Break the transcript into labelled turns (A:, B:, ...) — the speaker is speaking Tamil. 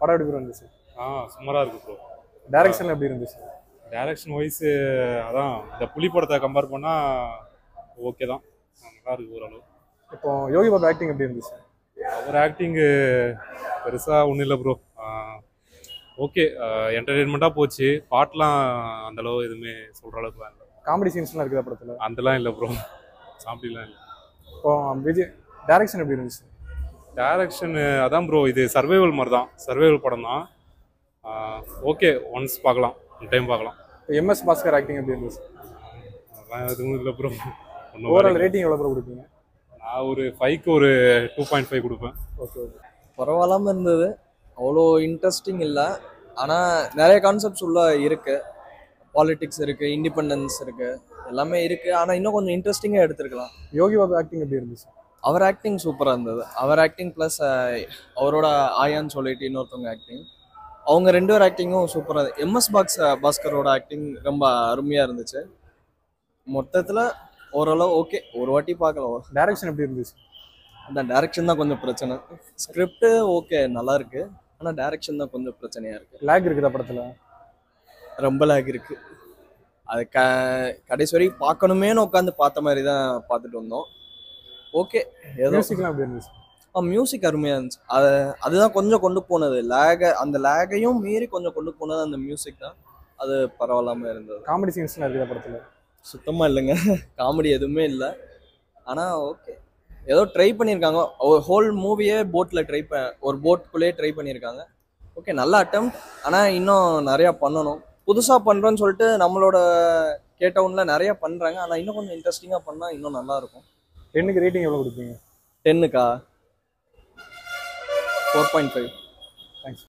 A: படம் எப்படி இருந்துச்சு?
B: சுமாராக இருக்கு ப்ரோ.
A: டைரக்ஷன் எப்படி இருந்துச்சு?
B: டைரக்ஷன் வைஸ் அதான் இந்த புலி படத்தை கம்பேர் பண்ணால் ஓகே தான், நல்லா இருக்கு ஓரளவு.
A: இப்போ யோகி பாபு ஆக்டிங் எப்படி இருந்துச்சு?
B: அவர் ஆக்டிங்கு பெருசாக ஒன்றும் இல்லை ப்ரோ. ஓகே, என்டர்டெயின்மெண்ட்டாக போச்சு. பாட்டெலாம் அந்தளவு எதுவுமே சொல்கிற அளவுக்கு இல்லை.
A: காமெடி சீன்ஸ்லாம் இருக்குதா படத்தில்?
B: அதெல்லாம் இல்லை ப்ரோ, காமெடிலாம் இல்லை.
A: இப்போ விஜய் டைரக்ஷன் எப்படி இருந்துச்சு?
B: டைரக்ஷன் அதான் ப்ரோ, இது சர்வைவல் மாதிரி தான், சர்வைவல் படம் தான். ஓகே, ஒன்ஸ் பார்க்கலாம், ஒன் டைம் பார்க்கலாம்.
A: இப்போ எம்எஸ் பாஸ்கர் ஆக்டிங் எப்படி இருந்துச்சு?
B: அதெல்லாம் எதுவும் இல்லை ப்ரோ.
A: ஓவரால் ரேட்டிங் எவ்வளோ ப்ரோ கொடுப்பீங்க?
B: நான் ஒரு 5க்கு ஒரு 2.5 கொடுப்பேன்.
A: Okay okay.
C: பரவாயில்லாமல் இருந்தது, அவ்வளோ இன்ட்ரெஸ்டிங் இல்லை. ஆனால் நிறைய கான்செப்ட்ஸ் உள்ள இருக்குது. பாலிடிக்ஸ் இருக்குது, இண்டிபெண்டன்ஸ் இருக்குது, எல்லாமே இருக்குது. ஆனால் இன்னும் கொஞ்சம் இன்ட்ரெஸ்டிங்காக எடுத்துருக்கலாம்.
A: யோகி பாபு ஆக்டிங் எப்படி இருந்துச்சு?
C: அவர் ஆக்டிங் சூப்பராக இருந்தது. அவர் ஆக்டிங் ப்ளஸ் அவரோட ஆயான்னு சொல்லிட்டு இன்னொருத்தவங்க ஆக்டிங், அவங்க 2 பேர் ஆக்டிங்கும் சூப்பராக. எம்எஸ் பாஸ்கரோட ஆக்டிங் ரொம்ப அருமையாக இருந்துச்சு. மொத்தத்தில் ஓரளவு ஓகே, ஒரு வாட்டி பார்க்கலாம்.
A: டைரக்ஷன் எப்படி இருந்துச்சு?
C: அந்த டைரக்ஷன் தான் கொஞ்சம் பிரச்சனை. ஸ்கிரிப்ட் ஓகே நல்லா இருக்கு, ஆனால் டைரக்ஷன் தான் கொஞ்சம் பிரச்சனையாக இருக்குது.
A: லேக் இருக்குதா படத்தில்?
C: ரொம்ப லேக் இருக்குது. அது கடைசி வரைக்கும் பார்க்கணுமேனு உட்காந்து பார்த்த மாதிரி தான் பார்த்துட்டு வந்தோம். ஓகே, ஏதோ
A: மியூசிக்லாம் எப்படி இருந்துச்சு?
C: மியூசிக் அருமையாக இருந்துச்சு. அதுதான் கொஞ்சம் கொண்டு போனது. அந்த லேகையும் மீறி கொஞ்சம் கொண்டு போனது அந்த மியூசிக் தான். அது பரவாயில்லாமல் இருந்தது.
A: காமெடி சீன்ஸ்லாம் இருக்குதா படத்தில்?
C: சுத்தமாக இல்லைங்க, காமெடி எதுவுமே இல்லை. ஆனால் ஓகே, ஏதோ ட்ரை பண்ணியிருக்காங்க. ஹோல் மூவியே ஒரு போட்டுக்குள்ளேயே ட்ரை பண்ணியிருக்காங்க. ஓகே, நல்ல அட்டெம்ப்ட். ஆனால் இன்னும் நிறையா பண்ணணும். புதுசாக பண்ணுறோன்னு சொல்லிட்டு நம்மளோட கேட்டவுனில் நிறையா பண்ணுறாங்க. ஆனால் இன்னும் கொஞ்சம் இன்ட்ரெஸ்டிங்காக பண்ணால் இன்னும் நல்லாயிருக்கும்.
A: 10க்கு ரேட்டிங் எவ்வளோ கொடுப்பீங்க?
C: 10க்கா 4.5.
A: தேங்க்ஸ்.